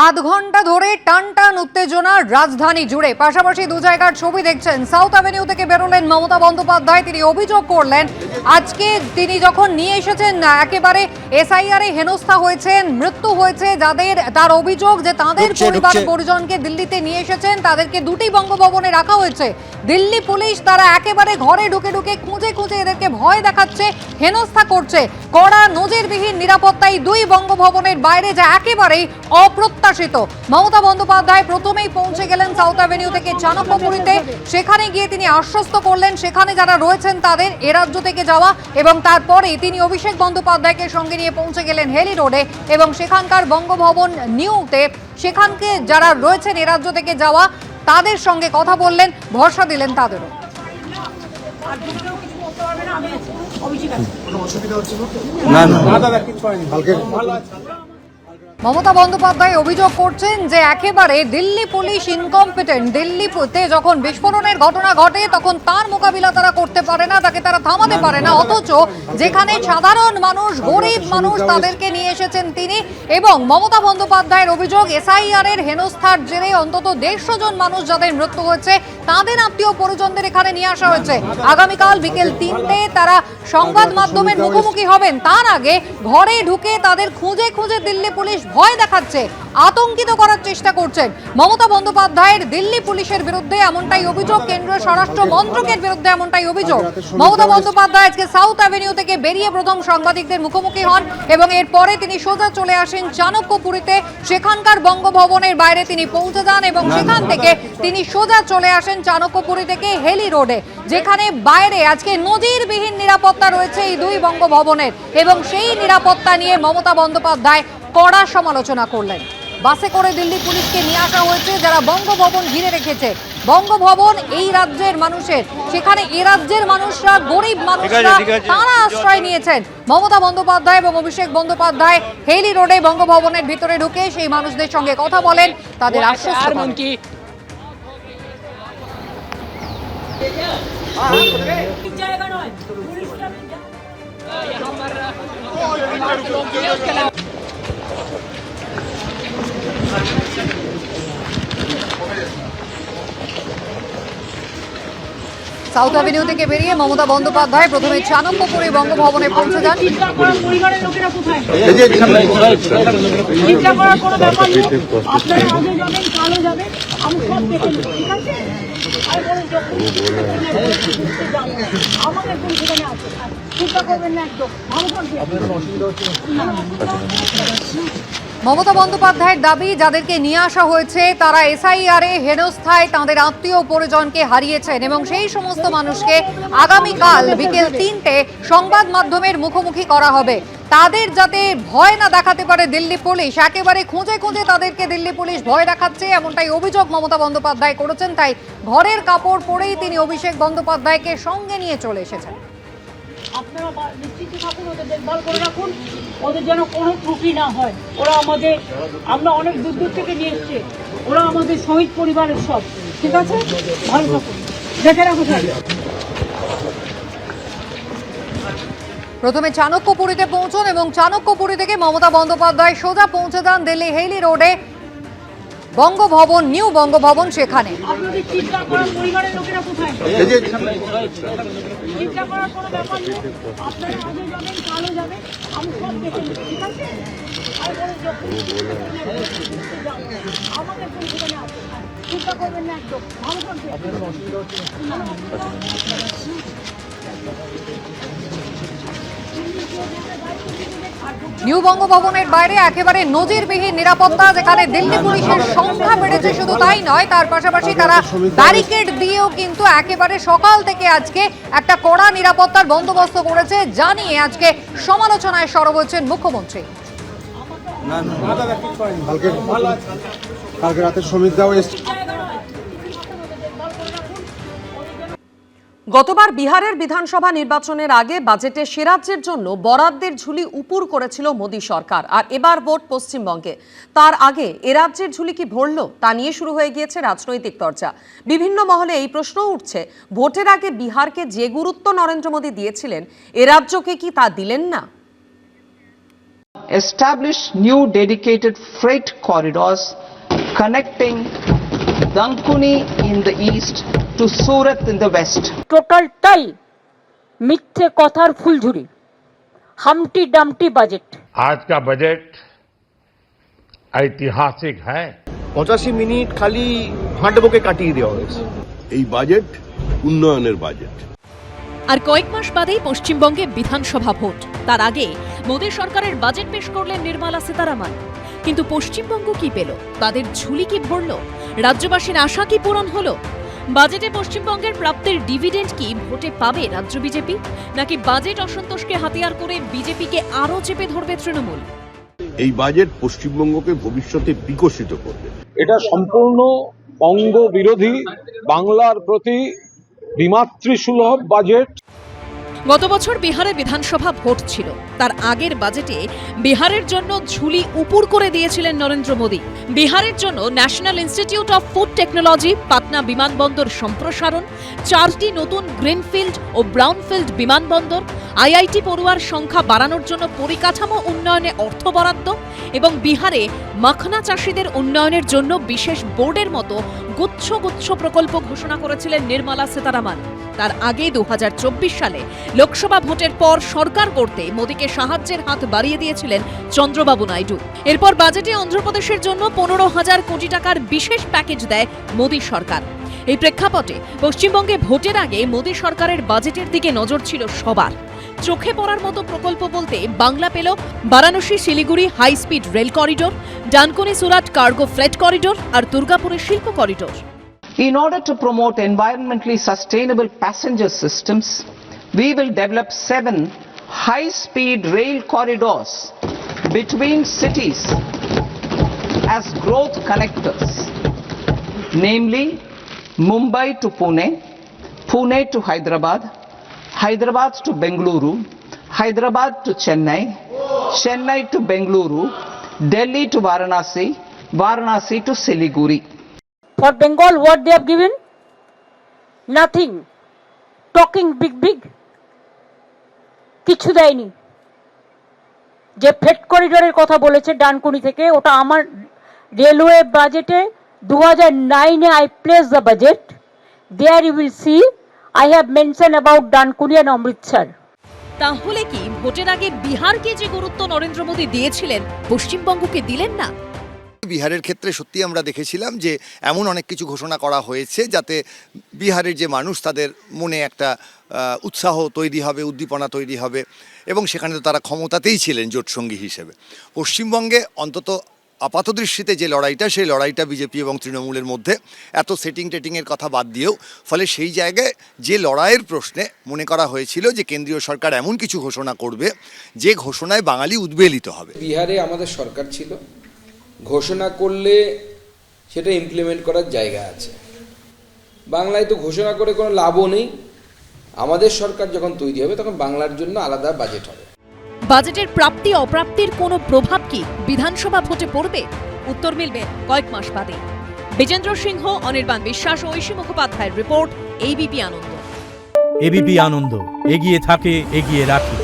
আধ ঘন্টা ধরে টান টান উত্তেজনা রাজধানী জুড়ে। পাশাপাশি দু জায়গার ছবি দেখছেন। সাউথ অ্যাভিনিউ থেকে বেরোলেন মমতা বন্দ্যোপাধ্যায়। তিনি অভিযোগ করলেন আজকে তিনি যখন নিয়ে এসেছেন একেবারে এসআইআর এ হেনস্থা হয়েছেন, মৃত্যু হয়েছে যাদের, তার অভিযোগ যে তাদের পরিবার পরিজনকে দিল্লিতে নিয়ে এসেছেন, তাদেরকে দুটি বঙ্গভবনে রাখা হয়েছে। দিল্লি পুলিশ তারা একেবারে ঘরে ঢুকে ঢুকে খুঁজে খুঁজে এদেরকে ভয় দেখাচ্ছে, হেনস্থা করছে। কড়া নজিরবিহীন নিরাপত্তায় দুই বঙ্গভবনের বাইরে, যা একেবারেই অপ্রত্যাশিত। মমতা বন্দ্যোপাধ্যায় প্রথমেই পৌঁছে গেলেন সাউথ অ্যাভিনিউ থেকে চাণক্যপুরীতে। সেখানে গিয়ে তিনি আশ্বস্ত করলেন সেখানে যারা রয়েছেন তাদের এ রাজ্য থেকে যাওয়া, এবং তারপরেই তিনি অভিষেক বন্দ্যোপাধ্যায়কে সঙ্গে নিয়ে পৌঁছে গেলেন হেলি রোডে এবং সেখানকার বঙ্গভবন নিউতে। সেখানকে যারা রয়েছেন এ রাজ্য থেকে যাওয়া তাদের সঙ্গে কথা বললেন, ভরসা দিলেন তাদেরও। মমতা বন্দ্যোপাধ্যায় অভিযোগ করছেন যে একেবারে দিল্লি পুলিশ ইনকম্পিটেন্ট। দিল্লিতে যখন বিস্ফোরণের ঘটনা ঘটে তখন তার মোকাবিলা তারা করতে পারে না, তাকে তারা থামাতে পারে না। অথচ যেখানে সাধারণ মানুষ, গরিব মানুষ, তাদেরকে নিয়ে এসেছেন তিনি। এবং মমতা বন্দ্যোপাধ্যায়ের অভিযোগ এসআইআর এর হেনস্থার জেরে অন্তত 150 জন মানুষ যাদের মৃত্যু হয়েছে তাদের আত্মীয় পরিজনদের এখানে নিয়ে আসা হয়েছে। আগামীকাল বিকেল 3টে তারা সংবাদ মাধ্যমের মুখোমুখি হবেন। তার আগে ঘরে ঢুকে তাদের খুঁজে খুঁজে দিল্লি পুলিশ ভয় দেখাচ্ছে, আতঙ্কিত করার চেষ্টা করছেন। মমতা বন্দ্যোপাধ্যায়ের দিল্লি পুলিশের বিরুদ্ধে এমনটাই অভিযোগ, কেন্দ্রীয় স্বরাষ্ট্র মন্ত্রকের বিরুদ্ধে এমনটাই অভিযোগ। মমতা বন্দ্যোপাধ্যায় আজকে সাউথ অ্যাভিনিউ থেকে বেরিয়ে প্রথম সাংবাদিকদের মুখোমুখি হন এবং এরপরে তিনি সোজা চলে আসেন চাণক্যপুরীতে। সেখানকার বঙ্গভবনের বাইরে তিনি পৌঁছে যান এবং সেখান থেকে তিনি সোজা চলে আসেন চাণক্যপুরী থেকে হেলি রোডে, যেখানে বাইরে আজকে নজিরবিহীন নিরাপত্তা রয়েছে এই দুই বঙ্গভবনের। এবং সেই নিরাপত্তা নিয়ে মমতা বন্দ্যোপাধ্যায় কড়া সমালোচনা করলেন। বাসে করে দিল্লি পুলিশকে নিয়ে আসা হয়েছে, যারা বঙ্গভবন ঘিরে রেখেছে। বঙ্গভবন এই রাজ্যের মানুষের, সেখানে এ রাজ্যের মানুষরা, গরিব মানুষরা, তারা আশ্রয় নিয়েছেন। মমতা বন্দ্যোপাধ্যায় এবং অভিষেক বন্দ্যোপাধ্যায় হেলি রোডে বঙ্গভবনের ভিতরে ঢুকে সেই মানুষদের সঙ্গে কথা বলেন, তাদের আশ্বস্ত করেন। সাউথ অ্যাভিনিউ থেকে বেরিয়ে মমতা বন্দ্যোপাধ্যায় প্রথমে চাণক্যপুরী বঙ্গভবনে পৌঁছে যান। মমতা বন্দ্যোপাধ্যায়ের দাবি, যাদেরকে নিয়ে আসা হয়েছে তারা এসআইআর এ হেনস্থায় তাদের আত্মীয় পরিজনকে হারিয়েছেন এবং সেই সমস্ত মানুষকে আগামীকাল বিকেল 3টে সংবাদ মাধ্যমের মুখোমুখি করা হবে। তাদের যাতে ভয় না দেখাতে পারে দিল্লি পুলিশ, একেবারে খুঁজে খুঁজে তাদেরকে দিল্লি পুলিশ ভয় দেখাচ্ছে, এমনটাই অভিযোগ মমতা বন্দ্যোপাধ্যায় করেছেন। তাই ঘরের কাপড় পরেই তিনি অভিষেক বন্দ্যোপাধ্যায়কে সঙ্গে নিয়ে চলে এসেছেন। আপনারা নিশ্চিত থাকুন, ওদের দেখভাল করে রাখুন, ওদের যেন কোনো ত্রুটি না হয়। ওরা আমাদের, আমরা অনেক দূর দূর থেকে নিয়ে এসছি, ওরা আমাদের শহীদ পরিবারের সব। ঠিক আছে, ভালো থাকুন, দেখে রাখুন। প্রথমে চাণক্যপুরীতে পৌঁছন এবং চাণক্যপুরী থেকে মমতা বন্দ্যোপাধ্যায় সোজা পৌঁছে যান দিল্লি হেলি রোডে বঙ্গভবন, নিউ বঙ্গভবন। সেখানে আপনাদের চিন্তা করার পরিবারের লোকেরা কোথায়? চিন্তা করার কোনো ব্যাপার নেই, আপনারা আগে যাবেন, কালো যাবেন, আমি সব দেখে নেব। ঠিক আছে, আমাদের কোন সেখানে আছে, চিন্তা করবেন না, একদম ভালো থাকবেন। নিউ বঙ্গভবনের বাইরে একেবারে নজিরবিহীন নিরাপত্তা, যেখানে দিল্লি পুলিশের সংখ্যা বেড়েছে। শুধু তাই নয়, তার পাশাপাশি তারা ব্যারিকেড দিয়েও কিন্তু একেবারে সকাল থেকে আজকে একটা কড়া নিরাপত্তার বন্দোবস্ত করেছে, জানিয়ে আজকে সমালোচনায় সরব হচ্ছেন মুখ্যমন্ত্রী। কালকে রাতে সমীরদাও এসেছে। গতবার বিহারের বিধানসভা নির্বাচনের আগে বাজেটে সে রাজ্যের জন্য বরাদ্দের ঝুলি উপুর করেছিল মোদী সরকার। আর এবার ভোট পশ্চিমবঙ্গে, তার আগে এ রাজ্যের ঝুলি কি ভরল, তা নিয়ে শুরু হয়ে গিয়েছে রাজনৈতিক চর্চা। বিভিন্ন মহলে এই প্রশ্ন উঠছে, ভোটের আগে বিহারকে যে গুরুত্ব নরেন্দ্র মোদী দিয়েছিলেন, এ রাজ্যকে কি তা দিলেন না? establish new dedicated freight corridors connecting Dankuni in the east to Surat in the west. টোটালটাই মিথ্যে কথার ফুলঝুরি, হামটি ডামটি বাজেট। आज का बजट ऐतिहासिक है। 85 মিনিট খালি হাঁটবুকে কাটিয়ে দেওয়া হয়েছে। এই বাজেট উন্নয়নের বাজেট। আর কয়েক মাস বাদেই পশ্চিমবঙ্গে বিধানসভা ভোট। তার আগে মোদী সরকারের বাজেট পেশ করলেন নির্মলা সীতারামন। কিন্তু পশ্চিমবঙ্গ কি পেল? তাদের ঝুলি কি ভরল? রাজ্যবাসীর আশা কি পূরণ হলো? বাজেটে পশ্চিমবঙ্গের প্রাপ্তির ডিভিডেন্ড কি ভোটে পাবে রাজ্য বিজেপি, নাকি বাজেট অসন্তোষকে হাতিয়ার করে বিজেপিকে আরও চেপে ধরবে তৃণমূল? এই বাজেট পশ্চিমবঙ্গকে ভবিষ্যতে বিকশিত করবে। এটা সম্পূর্ণ বঙ্গ বিরোধী, বাংলার প্রতি বিমাতৃসুলভ বাজেট। গত বছর বিহারে বিধানসভা ভোট ছিল। তার আগের বাজেটে বিহারের জন্য ঝুলি উপুর করে দিয়েছিলেন নরেন্দ্র মোদী। বিহারের জন্য national institute of food technology, Patna বিমানবন্দর সম্প্রসারণ, 4টি নতুন গ্রিনফিল্ড ও ব্রাউনফিল্ড বিমানবন্দর, আইআইটি পড়ুয়ার সংখ্যা বাড়ানোর জন্য পরিকাঠামো উন্নয়নে অর্থ বরাদ্দ এবং বিহারে মাখনা চাষিদের উন্নয়নের জন্য বিশেষ বোর্ডের মতো গুচ্ছ গুচ্ছ প্রকল্প ঘোষণা করেছিলেন নির্মলা সীতারামন। তার আগে 2024 সালে লোকসভা ভোটের পর সরকার করতে মোদীকে সাহায্যের হাত বাড়িয়ে দিয়েছিলেন চন্দ্রবাবু নাইডু। এরপর বাজেটে অন্ধ্রপ্রদেশের জন্য 15,000 কোটি টাকার বিশেষ প্যাকেজ দেয় মোদী সরকার। এই প্রেক্ষাপটে পশ্চিমবঙ্গে ভোটের আগে মোদী সরকারের বাজেটের দিকে নজর ছিল সবার। চোখে পড়ার মতো প্রকল্প বলতে বাংলা পেল Varanasi Siliguri high speed rail corridor, Dankuni Surat cargo freight corridor আর দুর্গাপুরের শিল্প corridor. In order to promote environmentally sustainable passenger systems, we will develop 7 high-speed rail corridors between cities as growth connectors, namely Mumbai to Pune, Pune to Hyderabad, Hyderabad to Bengaluru, Hyderabad to Chennai, Chennai to Bengaluru, Delhi to Varanasi, Varanasi to Siliguri. For Bengal, what they have given? Nothing. Talking big. কিছু দেয়নি। যে freight করিডোরের কথা বলেছে ডানকুনি থেকে, ওটা আমার railway বাজেটে 2009 I placed the budget. There you will see I have mentioned about Dankuni and Amritsar. তাহলে কি ভোটের আগে বিহারকে যে গুরুত্ব নরেন্দ্র মোদী দিয়েছিলেন, পশ্চিমবঙ্গকে দিলেন না? বিহারের ক্ষেত্রে সত্যি আমরা দেখেছিলাম যে এমন অনেক কিছু ঘোষণা করা হয়েছে যাতে বিহারের যে মানুষ তাদের মনে একটা উৎসাহ তৈরি হবে, উদ্দীপনা তৈরি হবে এবং সেখানে তো তারা ক্ষমতাতেই ছিলেন জোটসঙ্গী হিসেবে। পশ্চিমবঙ্গে অন্তত আপাতদৃষ্টিতে যে লড়াইটা, সেই লড়াইটা বিজেপি এবং তৃণমূলের মধ্যে এত টেটিংয়ের কথা বাদ দিয়েও, ফলে সেই জায়গায় যে লড়াইয়ের প্রশ্নে মনে করা হয়েছিল যে কেন্দ্রীয় সরকার এমন কিছু ঘোষণা করবে যে ঘোষণায় বাঙালি উদ্বেলিত হবে। বিহারে আমাদের সরকার ছিল, ঘোষণা করলে সেটা ইমপ্লিমেন্ট করার জায়গা আছে। বাংলায় তো ঘোষণা করে কোনো লাভও নেই। আমাদের সরকার যখন তৈরি হবে তখন বাংলার জন্য আলাদা বাজেট হবে। বাজেটের প্রাপ্তি অপ্রাপ্তির কোনো প্রভাব কি বিধানসভা ভোটে পড়বে? উত্তর মিলবে কয়েক মাস বাদে। বিজেন্দ্র সিংহ, অনির্বাণ বিশ্বাস ও ঐশী মুখোপাধ্যায়ের রিপোর্ট, এবিপি আনন্দ। এবিপি আনন্দ, এগিয়ে থাকে, এগিয়ে রাখে।